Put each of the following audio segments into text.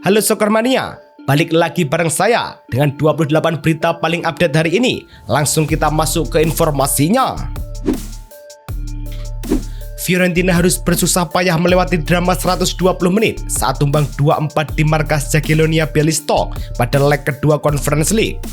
Halo Soccermania, balik lagi bareng saya dengan 28 berita paling update hari ini. Langsung kita masuk ke informasinya. Fiorentina harus bersusah payah melewati drama 120 menit saat tumbang 2-4 di markas Jagiellonia Białystok pada leg kedua Conference League.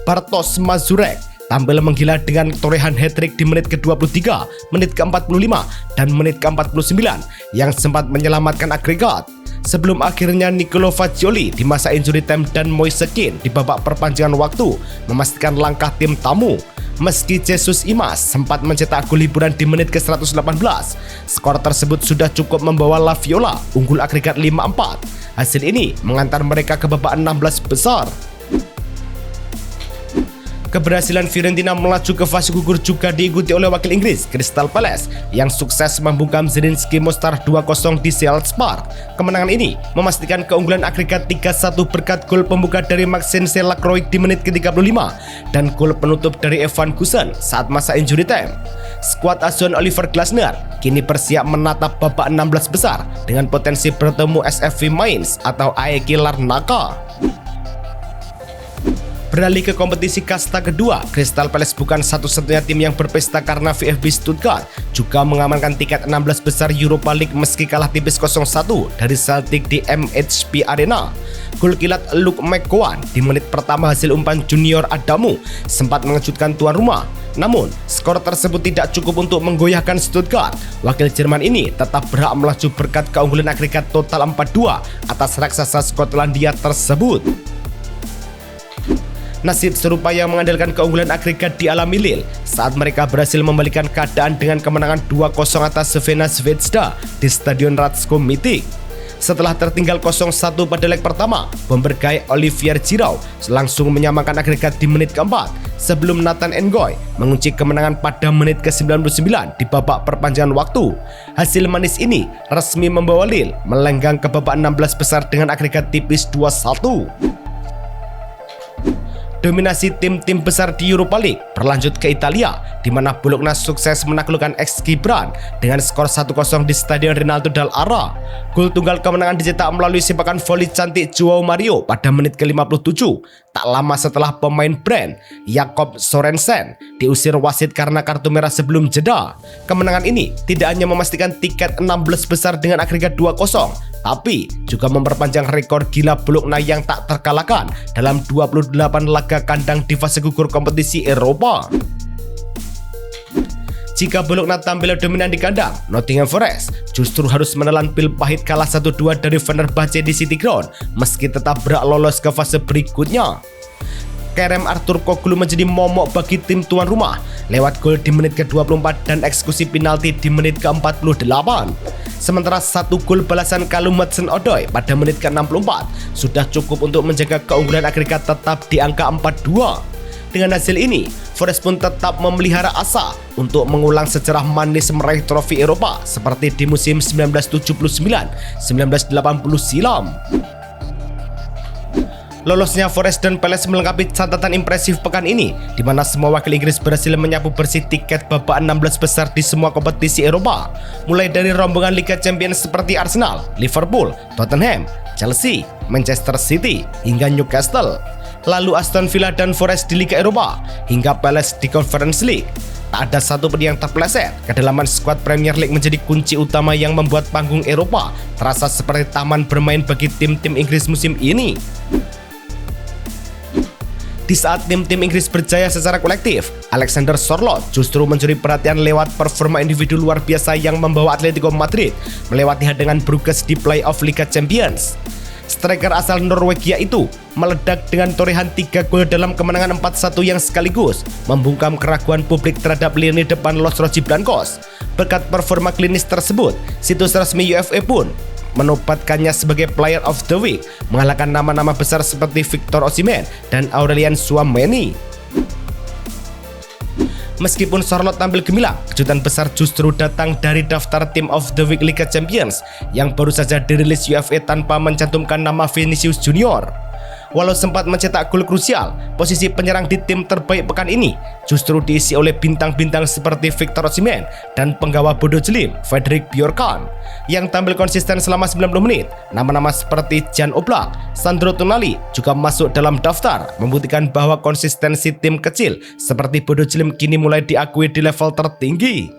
Bartosz Mazurek tampil menggila dengan torehan hat-trick di menit ke-23, menit ke-45, dan menit ke-49 yang sempat menyelamatkan agregat. Sebelum akhirnya Nicolo Fagioli di masa injury time dan Moise Kean di babak perpanjangan waktu memastikan langkah tim tamu. Meski Jesus Imas sempat mencetak gol hiburan di menit ke-118, skor tersebut sudah cukup membawa La Viola unggul agregat 5-4. Hasil ini mengantar mereka ke babak 16 besar. Keberhasilan Fiorentina melaju ke fase gugur juga diikuti oleh wakil Inggris Crystal Palace yang sukses membungkam Zrinjski Mostar 2-0 di Selhurst Park. Kemenangan ini memastikan keunggulan agregat 3-1 berkat gol pembuka dari Maxence Lacroix di menit ke-35 dan gol penutup dari Evan Kusen saat masa injury time. Skuad asuhan Oliver Glasner kini bersiap menatap babak 16 besar dengan potensi bertemu SFV Mainz atau AEK Larnaca. Beralih ke kompetisi kasta kedua, Crystal Palace bukan satu-satunya tim yang berpesta karena VfB Stuttgart juga mengamankan tiket 16 besar Europa League meski kalah tipis 0-1 dari Celtic di MHP Arena. Gol kilat Luke McGowan di menit pertama hasil umpan Junior Adamu sempat mengejutkan tuan rumah. Namun, skor tersebut tidak cukup untuk menggoyahkan Stuttgart. Wakil Jerman ini tetap berhak melaju berkat keunggulan agregat total 4-2 atas raksasa Skotlandia tersebut. Nasib serupa yang mengandalkan keunggulan agregat dialami Lille saat mereka berhasil membalikan keadaan dengan kemenangan 2-0 atas Crvena Zvezda di Stadion Ratko Mitic. Setelah tertinggal 0-1 pada leg pertama, bomber gaya Olivier Giroud langsung menyamakan agregat di menit keempat sebelum Nathan Ngoy mengunci kemenangan pada menit ke-99 di babak perpanjangan waktu. Hasil manis ini resmi membawa Lille melenggang ke babak 16 besar dengan agregat tipis 2-1. Dominasi tim-tim besar di Europa League berlanjut ke Italia, di mana Bologna sukses menaklukkan ex Gibran dengan skor 1-0 di Stadion Rinaldo Dall'Ara. Gol tunggal kemenangan dicetak melalui sepakan voli cantik Joao Mario pada menit ke-57, tak lama setelah pemain Brand, Jakob Sorensen, diusir wasit karena kartu merah sebelum jeda. Kemenangan ini tidak hanya memastikan tiket 16 besar dengan agregat 2-0, tapi juga memperpanjang rekor gila Bologna yang tak terkalahkan dalam 28 laga kandang di fase gugur kompetisi Eropa. Jika Bologna tampil dominan di kandang, Nottingham Forest justru harus menelan pil pahit kalah 1-2 dari Fenerbahce di City Ground meski tetap berhak lolos ke fase berikutnya. Kerem Aktürkoğlu menjadi momok bagi tim tuan rumah lewat gol di menit ke-24 dan eksekusi penalti di menit ke-48. Sementara satu gol balasan Callum Hudson-Odoi pada menit ke-64 sudah cukup untuk menjaga keunggulan agregat tetap di angka 4-2. Dengan hasil ini, Forest pun tetap memelihara asa untuk mengulang sejarah manis meraih trofi Eropa seperti di musim 1979-1980 silam. Lolosnya Forest dan Palace melengkapi catatan impresif pekan ini, di mana semua wakil Inggris berhasil menyapu bersih tiket babak 16 besar di semua kompetisi Eropa, mulai dari rombongan Liga Champions seperti Arsenal, Liverpool, Tottenham, Chelsea, Manchester City, hingga Newcastle. Lalu Aston Villa dan Forest di Liga Eropa, hingga Palace di Conference League. Tak ada satu pun yang terpeleset. Kedalaman skuad Premier League menjadi kunci utama yang membuat panggung Eropa terasa seperti taman bermain bagi tim-tim Inggris musim ini. Di saat tim-tim Inggris berjaya secara kolektif, Alexander Sørloth justru mencuri perhatian lewat performa individu luar biasa yang membawa Atletico Madrid melewati hadangan Bruges di playoff Liga Champions. Striker asal Norwegia itu meledak dengan torehan 3 gol dalam kemenangan 4-1 yang sekaligus membungkam keraguan publik terhadap lini depan Los Rojiblancos. Berkat performa klinis tersebut, situs resmi UEFA pun menobatkannya sebagai Player of the Week, mengalahkan nama-nama besar seperti Victor Osimhen dan Aurelien Tchouameni. Meskipun Sørloth tampil gemilang, kejutan besar justru datang dari daftar Team of the Week Liga Champions yang baru saja dirilis UEFA tanpa mencantumkan nama Vinicius Junior. Walau sempat mencetak gol krusial, posisi penyerang di tim terbaik pekan ini justru diisi oleh bintang-bintang seperti Victor Osimhen dan penggawa Bodo Glimt Fredrik Bjorkan yang tampil konsisten selama 90 menit. Nama-nama seperti Jan Oblak, Sandro Tonali juga masuk dalam daftar, membuktikan bahwa konsistensi tim kecil seperti Bodo Glimt kini mulai diakui di level tertinggi.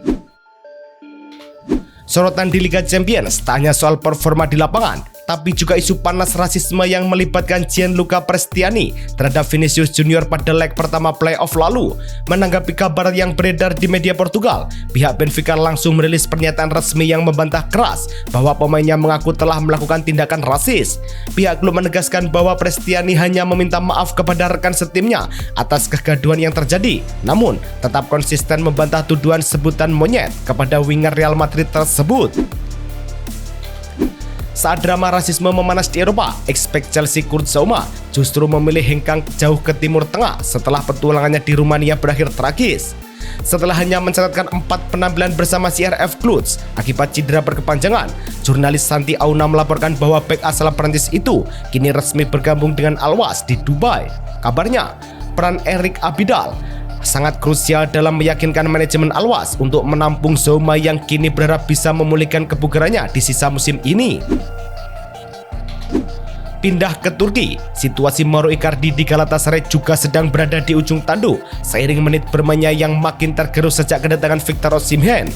Sorotan di Liga Champions tak hanya soal performa di lapangan, tapi juga isu panas rasisme yang melibatkan Gianluca Prestiani terhadap Vinicius Junior pada leg pertama playoff lalu. Menanggapi kabar yang beredar di media Portugal, pihak Benfica langsung merilis pernyataan resmi yang membantah keras bahwa pemainnya mengaku telah melakukan tindakan rasis. Pihak klub menegaskan bahwa Prestiani hanya meminta maaf kepada rekan setimnya atas kegaduhan yang terjadi, namun tetap konsisten membantah tuduhan sebutan monyet kepada winger Real Madrid tersebut. Saat drama rasisme memanas di Eropa, ex-bek Chelsea Kurt Zouma justru memilih hengkang jauh ke Timur Tengah setelah petualangannya di Rumania berakhir tragis. Setelah hanya mencatatkan 4 penampilan bersama CRF Cluj akibat cedera berkepanjangan, jurnalis Santi Auna melaporkan bahwa bek asal Prancis itu kini resmi bergabung dengan Al-Was di Dubai. Kabarnya, peran Eric Abidal sangat krusial dalam meyakinkan manajemen Al-Was untuk menampung Zouma yang kini berharap bisa memulihkan kebugarannya di sisa musim ini. Pindah ke Turki, situasi Mauro Icardi di Galatasaray juga sedang berada di ujung tanduk seiring menit bermainnya yang makin tergerus sejak kedatangan Victor Osimhen.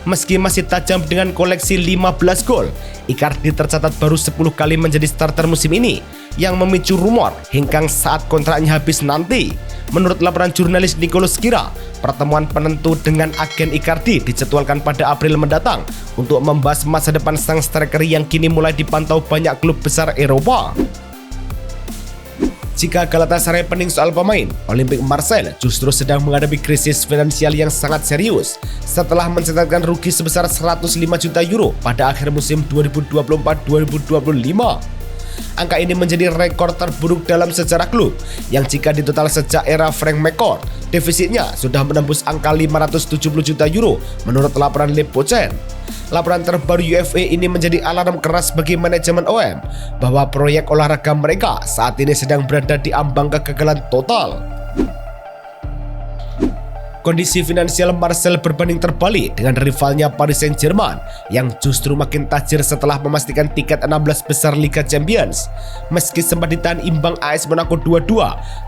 Meski masih tajam dengan koleksi 15 gol, Icardi tercatat baru 10 kali menjadi starter musim ini, yang memicu rumor hingga saat kontraknya habis nanti. Menurut laporan jurnalis Nicolas Kira, pertemuan penentu dengan agen Icardi dijadwalkan pada April mendatang untuk membahas masa depan sang striker yang kini mulai dipantau banyak klub besar Eropa. Jika Galatasaray pening soal pemain, Olympique Marseille justru sedang menghadapi krisis finansial yang sangat serius setelah mencatatkan rugi sebesar 105 juta euro pada akhir musim 2024-2025. Angka ini menjadi rekor terburuk dalam sejarah klub yang jika ditotal sejak era Frank McCourt, defisitnya sudah menembus angka 570 juta euro menurut laporan Le Pochen. Laporan terbaru UEFA ini menjadi alarm keras bagi manajemen OM bahwa proyek olahraga mereka saat ini sedang berada di ambang kegagalan total. Kondisi finansial Marseille berbanding terbalik dengan rivalnya Paris Saint-Germain yang justru makin tajir setelah memastikan tiket 16 besar Liga Champions. Meski sempat ditahan imbang AS Monaco 2-2,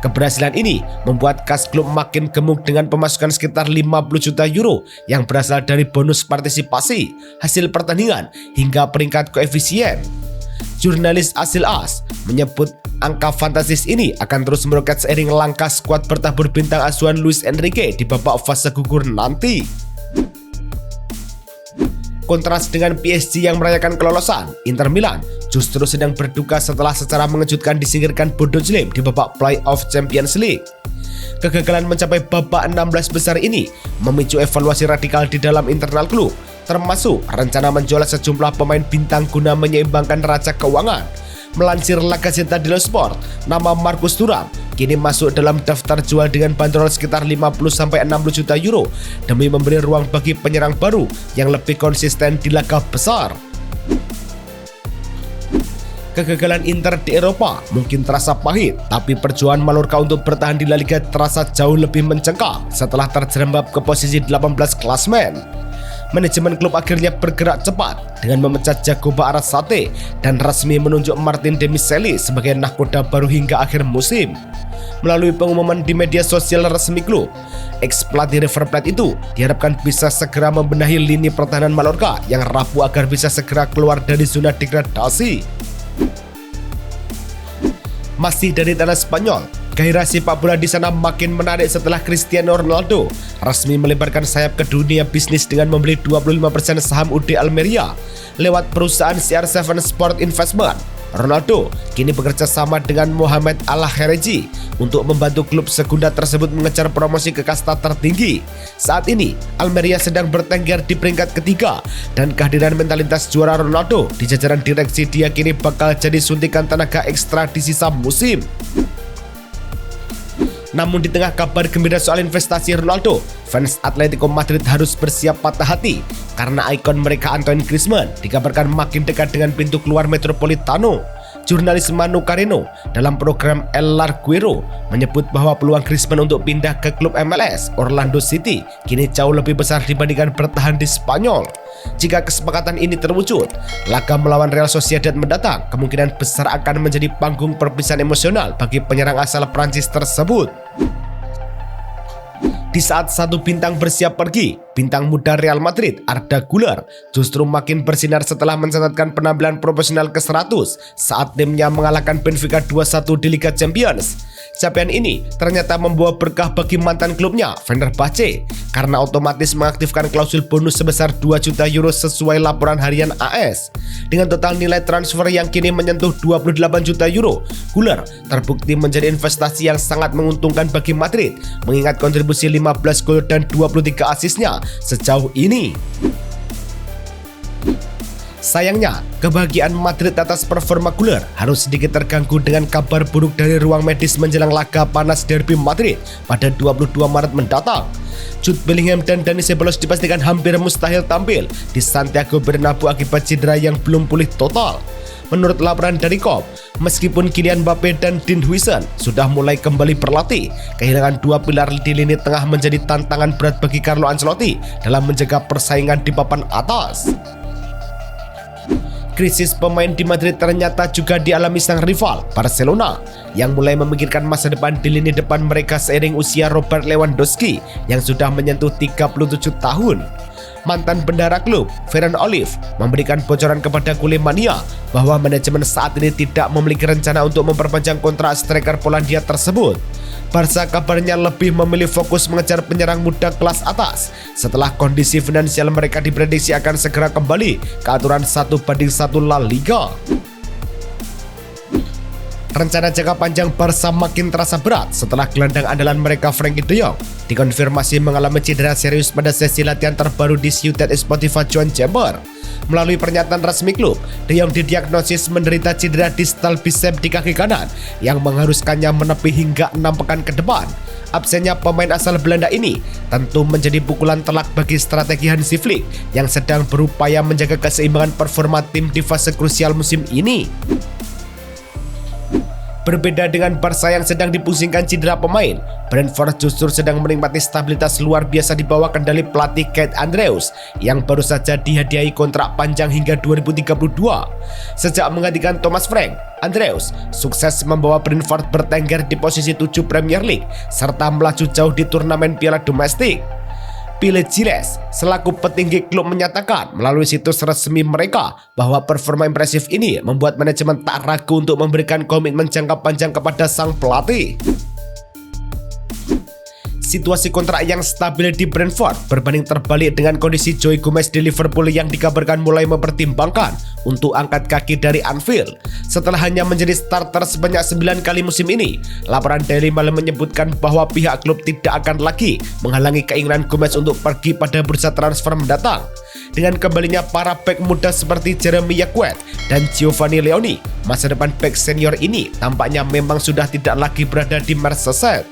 keberhasilan ini membuat kas klub makin gemuk dengan pemasukan sekitar 50 juta euro yang berasal dari bonus partisipasi, hasil pertandingan, hingga peringkat koefisien. Jurnalis Asil As menyebut angka fantastis ini akan terus meroket seiring langkah skuad bertabur bintang asuhan Luis Enrique di babak fase gugur nanti. Kontras dengan PSG yang merayakan kelolosan, Inter Milan justru sedang berduka setelah secara mengejutkan disingkirkan Bodo Glimt di babak playoff Champions League. Kegagalan mencapai babak 16 besar ini memicu evaluasi radikal di dalam internal klub, termasuk rencana menjual sejumlah pemain bintang guna menyeimbangkan neraca keuangan. Melansir La Gazzetta dello Sport, nama Marcus Thuram kini masuk dalam daftar jual dengan bandrol sekitar 50-60 juta euro demi memberi ruang bagi penyerang baru yang lebih konsisten di laga besar. Kegagalan Inter di Eropa mungkin terasa pahit, tapi perjuangan Mallorca untuk bertahan di La Liga terasa jauh lebih mencengkam setelah terjerembab ke posisi 18 klasemen. Manajemen klub akhirnya bergerak cepat dengan memecat Jacoba Arrasate dan resmi menunjuk Martin Demichelis sebagai nahkoda baru hingga akhir musim. Melalui pengumuman di media sosial resmi klub, ex-pelatih River Plate itu diharapkan bisa segera membenahi lini pertahanan Mallorca yang rapuh agar bisa segera keluar dari zona degradasi. Masih dari tanah Spanyol, gairah sepak bola di sana makin menarik setelah Cristiano Ronaldo resmi melebarkan sayap ke dunia bisnis dengan membeli 25% saham UD Almeria lewat perusahaan CR7 Sport Investment. Ronaldo kini bekerja sama dengan Mohamed Al-Khareji untuk membantu klub segunda tersebut mengejar promosi ke kasta tertinggi. Saat ini, Almeria sedang bertengger di peringkat ketiga dan kehadiran mentalitas juara Ronaldo di jajaran direksi diyakini bakal jadi suntikan tenaga ekstra di sisa musim. Namun di tengah kabar gembira soal investasi Ronaldo, fans Atletico Madrid harus bersiap patah hati karena ikon mereka Antoine Griezmann dikabarkan makin dekat dengan pintu keluar Metropolitano. Jurnalis Manu Carreño dalam program El Larguero menyebut bahwa peluang Griezmann untuk pindah ke klub MLS Orlando City kini jauh lebih besar dibandingkan bertahan di Spanyol. Jika kesepakatan ini terwujud, laga melawan Real Sociedad mendatang kemungkinan besar akan menjadi panggung perpisahan emosional bagi penyerang asal Prancis tersebut. Di saat satu bintang bersiap pergi, bintang muda Real Madrid Arda Güler justru makin bersinar setelah mencatatkan penampilan profesional ke-100 saat timnya mengalahkan Benfica 2-1 di Liga Champions. Capaian ini ternyata membawa berkah bagi mantan klubnya Fenerbahce karena otomatis mengaktifkan klausul bonus sebesar 2 juta euro sesuai laporan harian AS. Dengan total nilai transfer yang kini menyentuh 28 juta euro, Güler terbukti menjadi investasi yang sangat menguntungkan bagi Madrid mengingat kontribusi 15 gol dan 23 asisnya sejauh ini. Sayangnya, kebahagiaan Madrid atas performa Güler harus sedikit terganggu dengan kabar buruk dari ruang medis menjelang laga panas derby Madrid pada 22 Maret mendatang. Jude Bellingham dan Dani Ceballos dipastikan hampir mustahil tampil di Santiago Bernabeu akibat cedera yang belum pulih total. Menurut laporan dari KOP, meskipun Kylian Mbappe dan Dean Huijsen sudah mulai kembali berlatih, kehilangan dua pilar di lini tengah menjadi tantangan berat bagi Carlo Ancelotti dalam menjaga persaingan di papan atas. Krisis pemain di Madrid ternyata juga dialami sang rival, Barcelona, yang mulai memikirkan masa depan di lini depan mereka seiring usia Robert Lewandowski yang sudah menyentuh 37 tahun. Mantan bendahara klub, Ferran Olive, memberikan bocoran kepada Kulemania bahwa manajemen saat ini tidak memiliki rencana untuk memperpanjang kontrak striker Polandia tersebut. Barca kabarnya lebih memilih fokus mengejar penyerang muda kelas atas setelah kondisi finansial mereka diprediksi akan segera kembali ke aturan 1:1 La Liga. Rencana jangka panjang Barca makin terasa berat setelah gelandang andalan mereka Frenkie de Jong dikonfirmasi mengalami cedera serius pada sesi latihan terbaru di Ciutat Esportiva Joan Gamper. Melalui pernyataan resmi klub, De Jong didiagnosis menderita cedera distal bicep di kaki kanan yang mengharuskannya menepi hingga 6 pekan ke depan. Absennya pemain asal Belanda ini tentu menjadi pukulan telak bagi strategi Hansi Flick yang sedang berupaya menjaga keseimbangan performa tim di fase krusial musim ini. Berbeda dengan Barca yang sedang dipusingkan cedera pemain, Brentford justru sedang menikmati stabilitas luar biasa di bawah kendali pelatih Keith Andrews yang baru saja dihadiahi kontrak panjang hingga 2032. Sejak menggantikan Thomas Frank, Andrews sukses membawa Brentford bertengger di posisi 7 Premier League serta melaju jauh di turnamen piala domestik. Pile Giles selaku petinggi klub menyatakan melalui situs resmi mereka bahwa performa impresif ini membuat manajemen tak ragu untuk memberikan komitmen jangka panjang kepada sang pelatih. Situasi kontrak yang stabil di Brentford berbanding terbalik dengan kondisi Joe Gomez di Liverpool yang dikabarkan mulai mempertimbangkan untuk angkat kaki dari Anfield. Setelah hanya menjadi starter sebanyak 9 kali musim ini, laporan Daily Mail menyebutkan bahwa pihak klub tidak akan lagi menghalangi keinginan Gomez untuk pergi pada bursa transfer mendatang. Dengan kembalinya para bek muda seperti Jeremy Jacquet dan Giovanni Leoni, masa depan bek senior ini tampaknya memang sudah tidak lagi berada di Merseyside.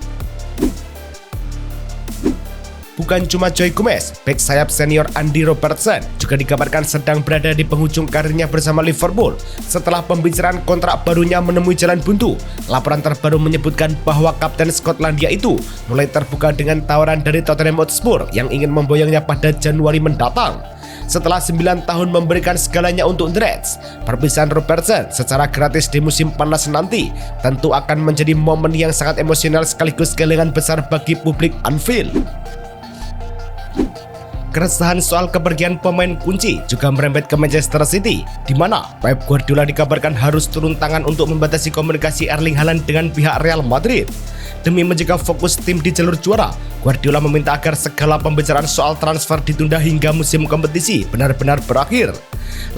Bukan cuma Joe Gomez, bek sayap senior Andy Robertson juga dikabarkan sedang berada di penghujung karirnya bersama Liverpool setelah pembicaraan kontrak barunya menemui jalan buntu. Laporan terbaru menyebutkan bahwa kapten Skotlandia itu mulai terbuka dengan tawaran dari Tottenham Hotspur yang ingin memboyongnya pada Januari mendatang. Setelah 9 tahun memberikan segalanya untuk The Reds, perpisahan Robertson secara gratis di musim panas nanti tentu akan menjadi momen yang sangat emosional sekaligus kehilangan besar bagi publik Anfield. Keresahan soal kepergian pemain kunci juga merembet ke Manchester City, di mana Pep Guardiola dikabarkan harus turun tangan untuk membatasi komunikasi Erling Haaland dengan pihak Real Madrid. Demi menjaga fokus tim di jalur juara, Guardiola meminta agar segala pembicaraan soal transfer ditunda hingga musim kompetisi benar-benar berakhir.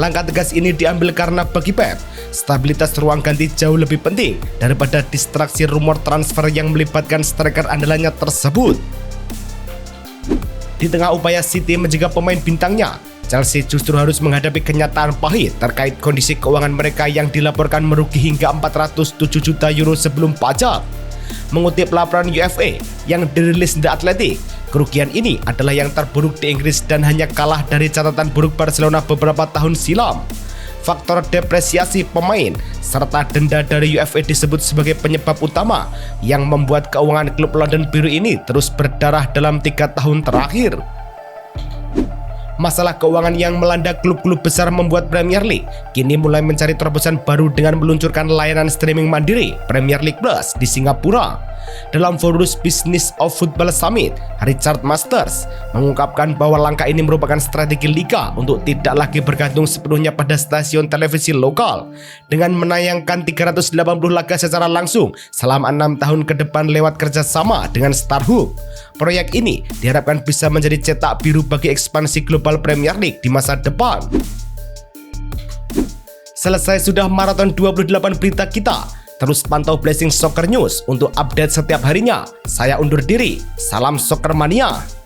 Langkah tegas ini diambil karena bagi Pep, stabilitas ruang ganti jauh lebih penting daripada distraksi rumor transfer yang melibatkan striker andalannya tersebut. Di tengah upaya City menjaga pemain bintangnya, Chelsea justru harus menghadapi kenyataan pahit terkait kondisi keuangan mereka yang dilaporkan merugi hingga 407 juta euro sebelum pajak. Mengutip laporan UFA yang dirilis The Athletic, kerugian ini adalah yang terburuk di Inggris dan hanya kalah dari catatan buruk Barcelona beberapa tahun silam. faktor depresiasi pemain, serta denda dari UEFA disebut sebagai penyebab utama yang membuat keuangan klub London Biru ini terus berdarah dalam 3 tahun terakhir. Masalah keuangan yang melanda klub-klub besar membuat Premier League kini mulai mencari terobosan baru dengan meluncurkan layanan streaming mandiri Premier League Plus di Singapura. Dalam Forum Business of Football Summit, Richard Masters mengungkapkan bahwa langkah ini merupakan strategi liga untuk tidak lagi bergantung sepenuhnya pada stasiun televisi lokal dengan menayangkan 380 laga secara langsung selama 6 tahun ke depan lewat kerjasama dengan StarHub. Proyek ini diharapkan bisa menjadi cetak biru bagi ekspansi global Premier League di masa depan. Selesai sudah maraton 28 berita kita. Terus pantau Blessing Soccer News untuk update setiap harinya. Saya undur diri. Salam Soccer Mania.